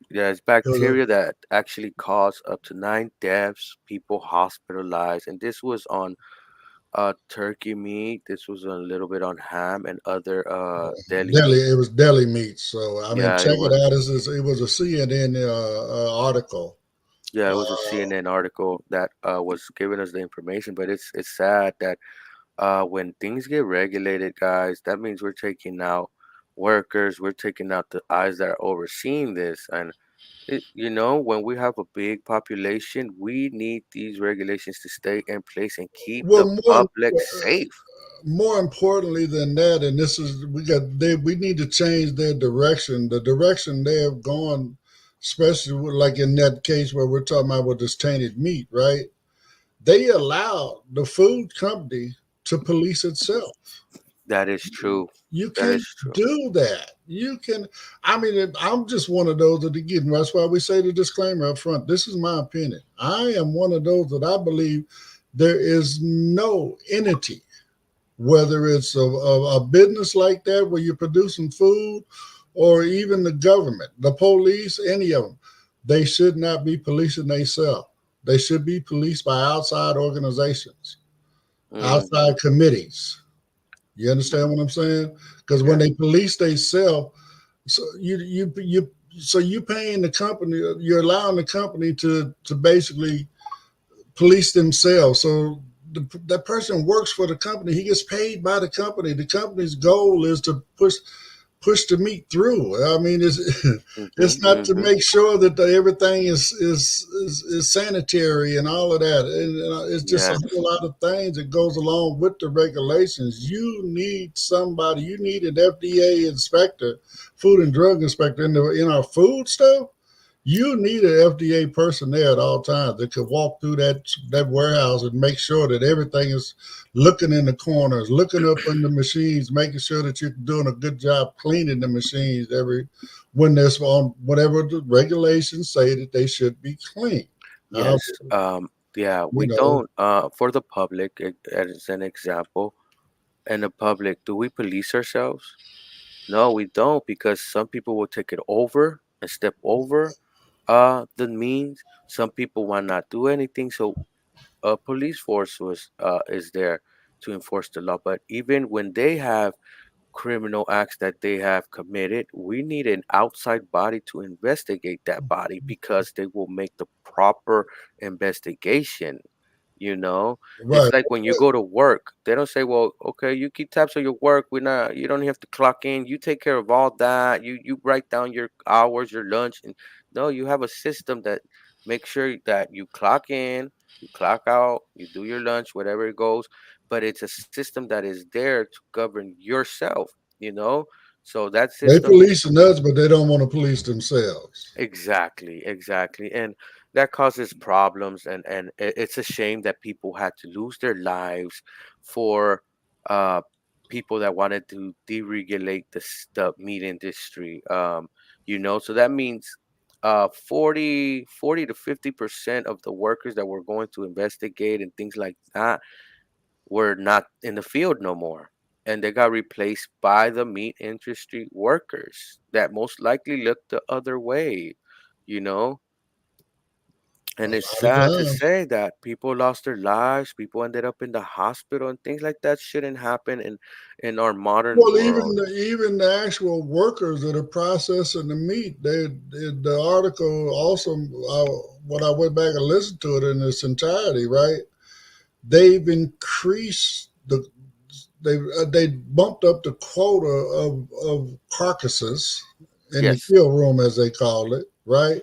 Yeah, it's It was bacteria that actually caused up to 9 deaths, people hospitalized, and this was on turkey meat. This was a little bit on ham and other deli deli. meat. It was deli meat. So I mean, Yeah, it check it was. out. It was a CNN article. Yeah, it was a Uh, CNN article that was giving us the information. But it's sad that when things get regulated, guys, that means we're taking out workers. We're taking out the eyes that are overseeing this. And when we have a big population, we need these regulations to stay in place and keep well, the public safe. more importantly than that, and this is we need to change their direction. The direction they have gone, especially like in that case where we're talking about with this tainted meat, right? They allow the food company to police itself. That is true. You That can't is true. do that. You can. I mean, I'm just one of those that again. That's why we say the disclaimer up front. This is my opinion. I am one of those that I believe there is no entity, whether it's a business like that where you're producing food, or even the government, the police, any of them, they should not be policing themselves. They should be policed by outside organizations, Hmm. outside committees. You understand what I'm saying? Because when Yeah. they police themselves, so you paying the company, you're allowing the company to basically police themselves. So that person works for the company. He gets paid by the company. The company's goal is to push the meat through. I mean, it's Hmm. it's not to Hmm. make sure that everything is sanitary and all of that. And it's just a Yes. whole lot of things that goes along with the regulations. You need somebody. You need an FDA inspector, Food and Drug Inspector in our food stuff. You need an FDA person there at all times that could walk through that warehouse and make sure that everything is looking in the corners, looking up in the machines, making sure that you're doing a good job cleaning the machines every when there's on whatever the regulations say that they should be clean. Uh, Yes. Yeah, you we know, don't for the public, as an example, and the public, do we police ourselves? No, we don't, because some people will take it over and step over the means. Some people will not do anything. So a police force is there to enforce the law. But even when they have criminal acts that they have committed, we need an outside body to investigate that body, because they will make the proper investigation. You know, right. it's like when you go to work, they don't say, "Well, okay, you keep tabs on your work. You don't have to clock in. You take care of all that. You write down your hours, your lunch." And no, you have a system that makes sure that you clock in, you clock out, you do your lunch, whatever it goes. But it's a system that is there to govern yourself. You know, so that They system. policing us, but they don't want to police themselves. Exactly, exactly. And that causes problems, and it's a shame that people had to lose their lives for uh people that wanted to deregulate the meat industry. So that means 40 to 50% of the workers that were going to investigate and things like that were not in the field no more. And they got replaced by the meat industry workers that most likely looked the other way, you know? A And it's lot of sad to times. say that people lost their lives, people ended up in the hospital, and things like that shouldn't happen in our modern Well, even world. the actual workers that are processing the meat, the article also, when I went back and listened to it in its entirety, right? They've increased they bumped up the quota of carcasses in the Yes. kill room, as they call it, right?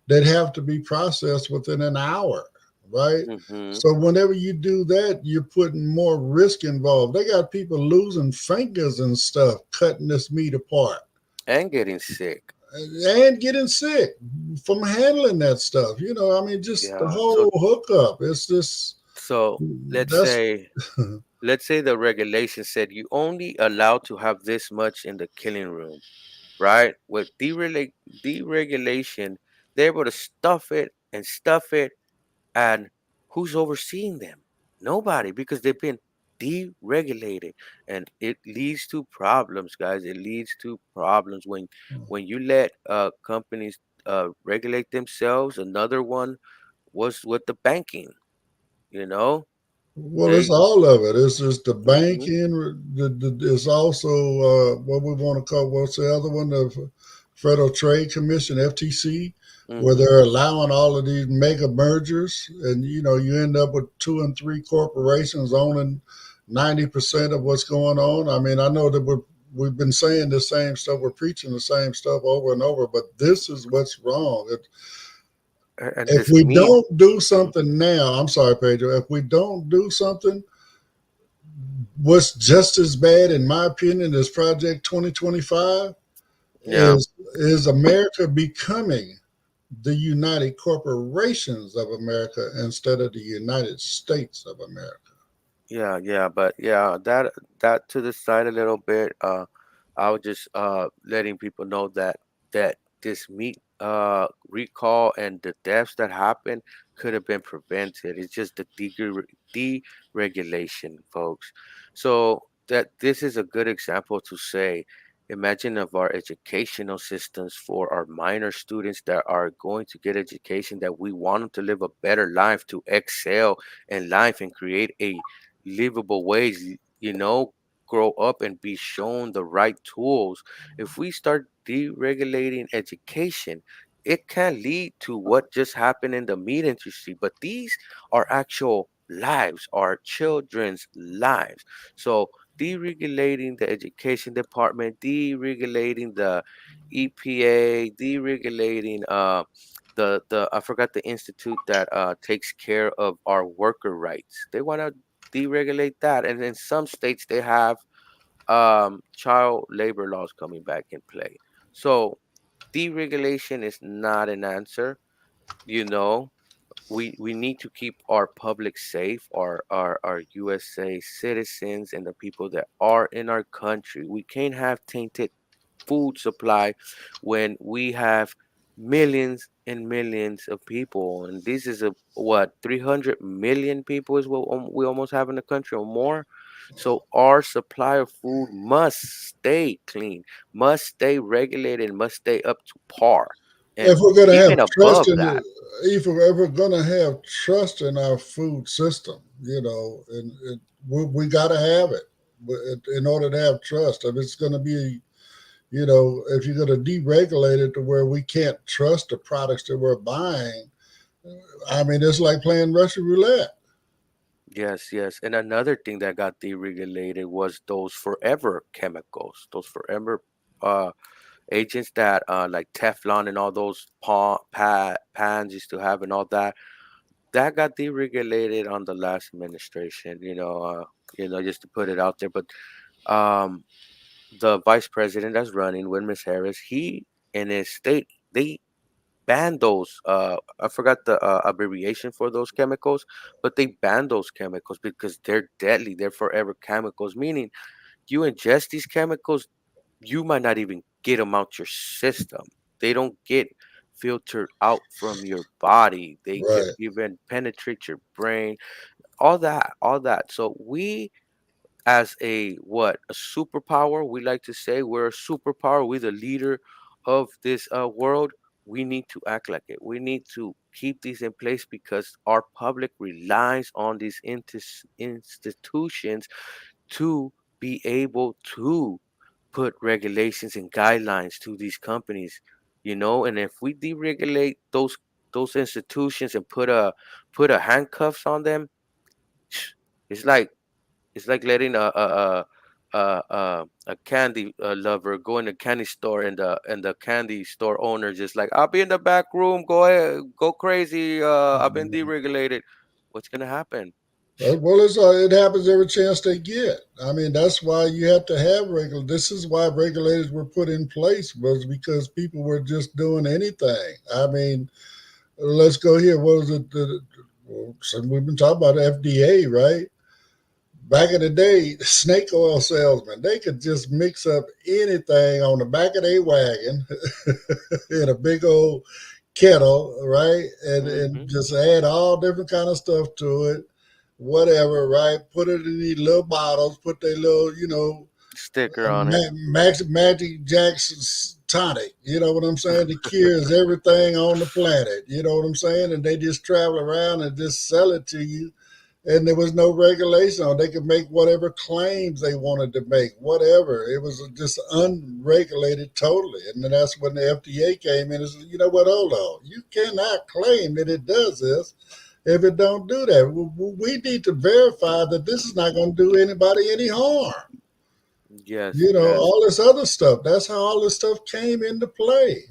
That have to be processed within an hour, right? Hmm. So whenever you do that, you're putting more risk involved. They got people losing fingers and stuff cutting this meat apart And getting sick. and getting sick from handling that stuff. I mean, just the Yeah. whole hookup. It's just So let's that's say let's say the regulation said you only allowed to have this much in the killing room, right? With deregulation, they're able to stuff it, and who's overseeing them? Nobody, because they've been deregulated, and it leads to problems, guys. It leads to problems when you let companies regulate themselves. Another one was with the banking. You know, well, it's they. all of it. It's just the Hmm. banking. It's also what we want to call, what's the other one? The Federal Trade Commission, FTC, where Hmm. they're allowing all of these mega mergers, and you end up with two and three corporations owning 90% of what's going on. I mean, I know that we've been saying the same stuff, we're preaching the same stuff over and over, but this is what's wrong. And If this we meat. don't do Mhm. something now, I'm sorry, Pedro, if we don't do something, what's just as bad, in my opinion, as Project 2025 Yeah. is America becoming the United Corporations of America instead of the United States of America. Yeah, but yeah, that to the side a little bit. I was just letting people know that this meat recall and the deaths that happened could have been prevented. It's just the deregulation, folks. So that this is a good example to say, imagine of our educational systems for our minor students that are going to get education, that we want them to live a better life, to excel in life and create a livable ways, grow up and be shown the right tools. If we start deregulating education, it can lead to what just happened in the meat industry, but these are actual lives, our children's lives. So deregulating the education department, deregulating the EPA, deregulating the I forgot the institute that takes care of our worker rights. They want to deregulate that. And in some states, they have child labor laws coming back in play. So deregulation is not an answer. You know, we need to keep our public safe, our USA citizens and the people that are in our country. We can't have tainted food supply when we have millions and millions of people, and this is a what, 300 million people is what we almost have in the country or more. So our supply of food must stay clean, must stay regulated, must stay up to par, and If we're going to have even trust above in that. it, if we're ever going to have trust in our food system, and we got to have it in order to have trust. If it's going to be, if you're going to deregulate it to where we can't trust the products that we're buying, I mean, it's like playing Russian roulette. Yes, yes. And another thing that got deregulated was those forever chemicals, those forever uh agents that like Teflon and all those pans used to have and all that. That got deregulated on the last administration, just to put it out there. But um the vice president that's running with Miss Harris, he in his state, they banned those. I forgot the abbreviation for those chemicals, but they banned those chemicals because they're deadly. They're forever chemicals, meaning you ingest these chemicals, you might not even get them out your system. They don't get filtered out from your body. They could Right. even penetrate your brain. All that. So we, as a superpower, we like to say we're a superpower, we're the leader of this world. We need to act like it. We need to keep these in place because our public relies on these institutions to be able to put regulations and guidelines to these companies, and if we deregulate those institutions and put a handcuffs on them, it's like it's like letting a candy lover go in a candy store, and the candy store owner just like, I'll be in the back room, go ahead, go crazy. I've been deregulated. What's gonna happen? Well, it happens every chance they get. I mean, that's why you have to have regular. This is why regulators were put in place, was because people were just doing anything. I mean, let's go here. What was it? So we've been talking about FDA, right? Back in the day, snake oil salesmen, they could just mix up anything on the back of their wagon in a big old kettle, right? And Hmm. just add all different kind of stuff to it, whatever, right? Put it in these little bottles, put their little, Sticker on it. Magic Jackson's tonic. You know what I'm saying? It cures everything on the planet. You know what I'm saying? And they just travel around and just sell it to you. And there was no regulation on. They could make whatever claims they wanted to make, whatever. It was just unregulated totally. And then that's when the FDA came in and said, you know what, hold on. You cannot claim that it does this if it don't do that. We need to verify that this is not going to do anybody any harm. Yes, yes. All this other stuff. That's how all this stuff came into play.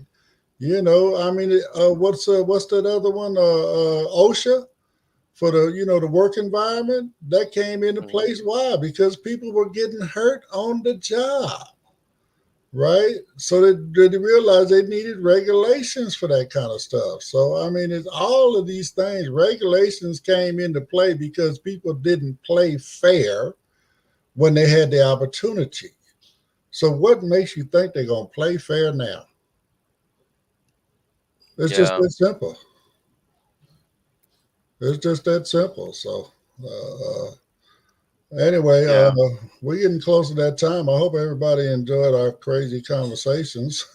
I mean, what's that other one? OSHA for the work environment that came into Hmm. place. Why? Because people were getting hurt on the job. right? So they realized they needed regulations for that kind of stuff. So I mean, it's all of these things. Regulations came into play because people didn't play fair when they had the opportunity. So what makes you think they're gonna play fair now? It's just Yeah, that simple. It's just that simple. So anyway, yeah, we're getting close to that time. I hope everybody enjoyed our crazy conversations.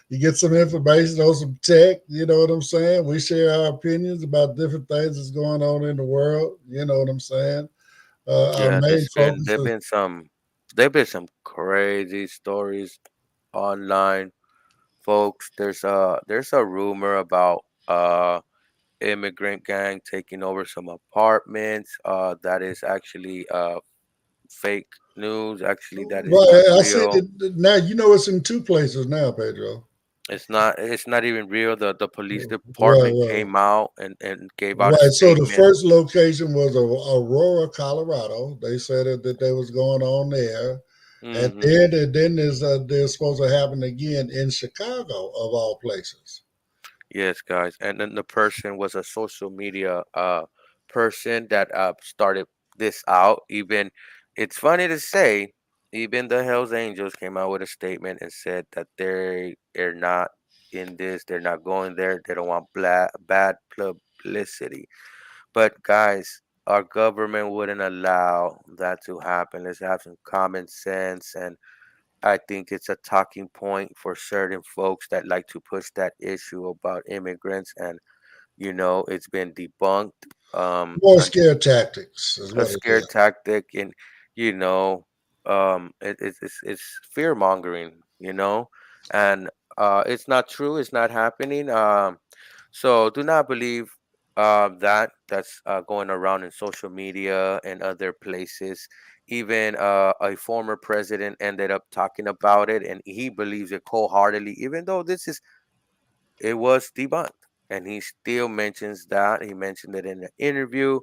You get some information on some tech, you know what I'm saying? We share our opinions about different things that's going on in the world, you know what I'm saying? Our yeah. main focus There've is been there've been some crazy stories online, folks. There's a rumor about immigrant gang taking over some apartments. That is actually fake news. Actually, that is not well, I said real. it now. You know, it's in two places now, Pedro. It's not even real. The police Right, department right, came out and gave out a right. So the statement. first location was Aurora, Colorado. They said that they was going on there, and Hmm. then there's supposed to happen again in Chicago, of all places. Yes, guys. And then the person was a social media person that started this out. Even it's funny to say, even the Hells Angels came out with a statement and said that they are not in this, they're not going there, they don't want bad publicity. But guys, our government wouldn't allow that to happen. Let's have some common sense, and I think it's a talking point for certain folks that like to push that issue about immigrants, and it's been debunked. More And scare tactics is a what it scare is. tactic, and you know, it's fear mongering, and it's not true. It's not happening. So do not believe that's going around in social media and other places. Even a former president ended up talking about it, and he believes it wholeheartedly, even though it was debunked. And he still mentions that. He mentioned it in an interview.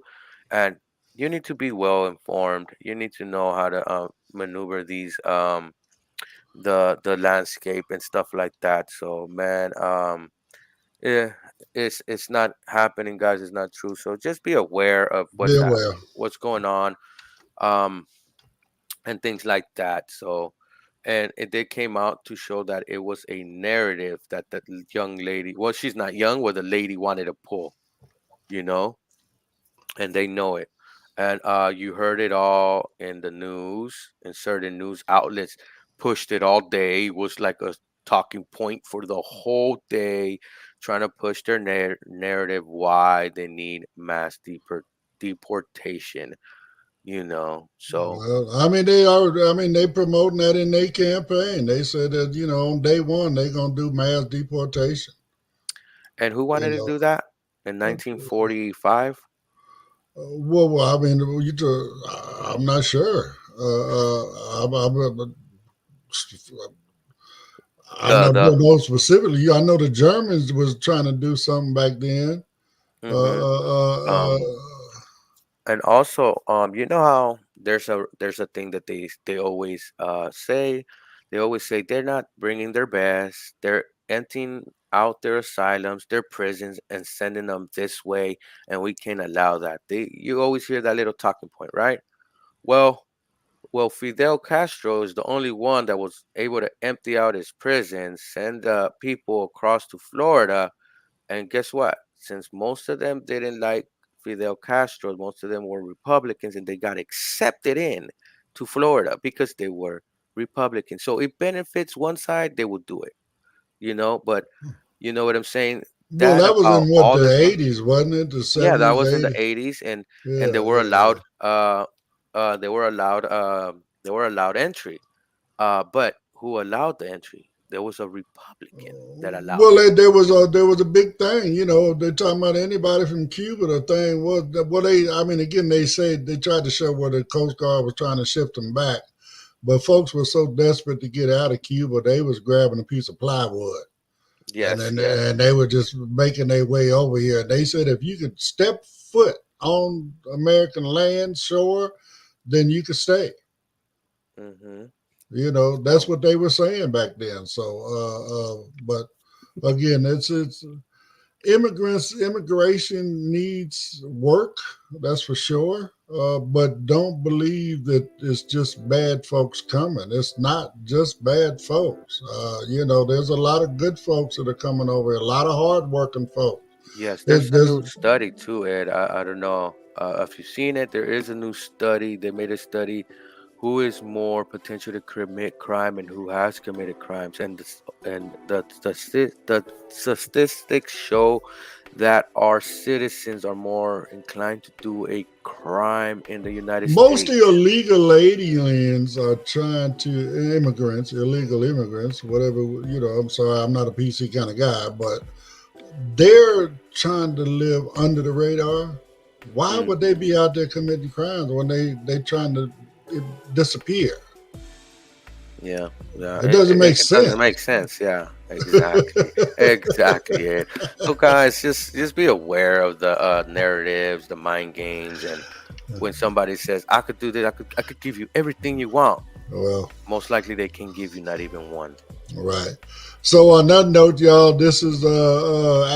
And you need to be well informed. You need to know how to maneuver these the landscape and stuff like that. So man, yeah, it's not happening, guys. It's not true. So just be aware of Be aware. what's going on, um, and things like that. So, and they came out to show that it was a narrative that young lady. Well, she's not young. Well, the lady wanted to pull, you know, and they know it. And you heard it all in the news, and certain news outlets pushed it all day. It was like a talking point for the whole day, trying to push their narrative why they need mass deportation. So Well, I mean, they are. I mean, they promoting that in their campaign. They said that on day one they're gonna do mass deportation. and who wanted You to do that in know, 1945? well, I mean, I'm not sure. I'm The not the gonna know specifically. I know the Germans was trying to do something back then. hmm Uh, uh, uh, um And also, you know how there's a thing that they always say. They always say they're not bringing their best. They're emptying out their asylums, their prisons, and sending them this way, and we can't allow that. You always hear that little talking point, right? Well, Fidel Castro is the only one that was able to empty out his prisons, send people across to Florida, and guess what? Since most of them didn't like Fidel Castro, most of them were Republicans, and they got accepted in to Florida because they were Republicans. So it benefits one side, they will do it. But you know what I'm saying? well, That that was about in what all the this stuff. '80s, wasn't it? The Yeah, that '70s, was in the '80s. 80s, and Yeah, yeah. they were allowed entry. But who allowed the entry? There was a Republican that allowed Well, it. there was a big thing, They're talking about anybody from Cuba. The thing was, well, I mean, again, they said they tried to show where the Coast Guard was trying to shift them back, but folks were so desperate to get out of Cuba, they was grabbing a piece of plywood, and Yes, then yes. and they were just making their way over here. They said if you could step foot on American land, shore, then you could stay. Hmm. You know, that's what they were saying back then. So, but again, it's immigration needs work. That's for sure. But don't believe that it's just bad folks coming. It's not just bad folks. You know, there's a lot of good folks that are coming over. A lot of hardworking folks. Yes, there's a There's new study too, Ed. I don't know if you've seen it. There is a new study. They made a study who is more potential to commit crime and who has committed crimes, and the statistics show that our citizens are more inclined to do a crime in the United most States. illegal aliens are trying to immigrants, illegal immigrants, whatever. You know, I'm sorry, I'm not a PC kind of guy, but they're trying to live under the radar. Why would they be out there committing crimes when they trying to disappear? Yeah, yeah. It doesn't make It sense. doesn't make sense. Yeah, exactly, exactly. Ed. So, guys, just be aware of the narratives, the mind games, and when somebody says, "I could do this, I could give you everything you want," Well, most likely they can give you not even one. right. So on that note, y'all, this is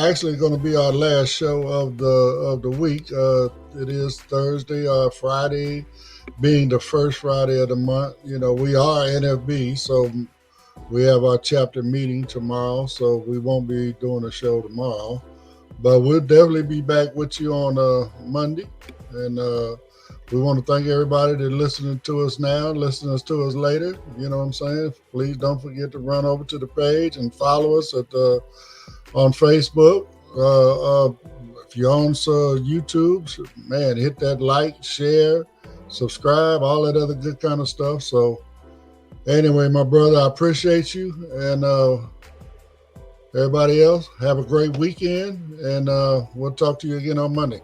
actually going to be our last show of the week. It is Thursday, Friday, being the first Friday of the month. You know, we are NFB, so we have our chapter meeting tomorrow, so we won't be doing a show tomorrow. But we'll definitely be back with you on Monday. And we want to thank everybody that's listening to us now, listening to us later. You know what I'm saying? Please don't forget to run over to the page and follow us on Facebook. If you're on YouTube, man, hit that like, share, subscribe, all that other good kind of stuff. So anyway, my brother, I appreciate you. And everybody else, have a great weekend. And we'll talk to you again on Monday.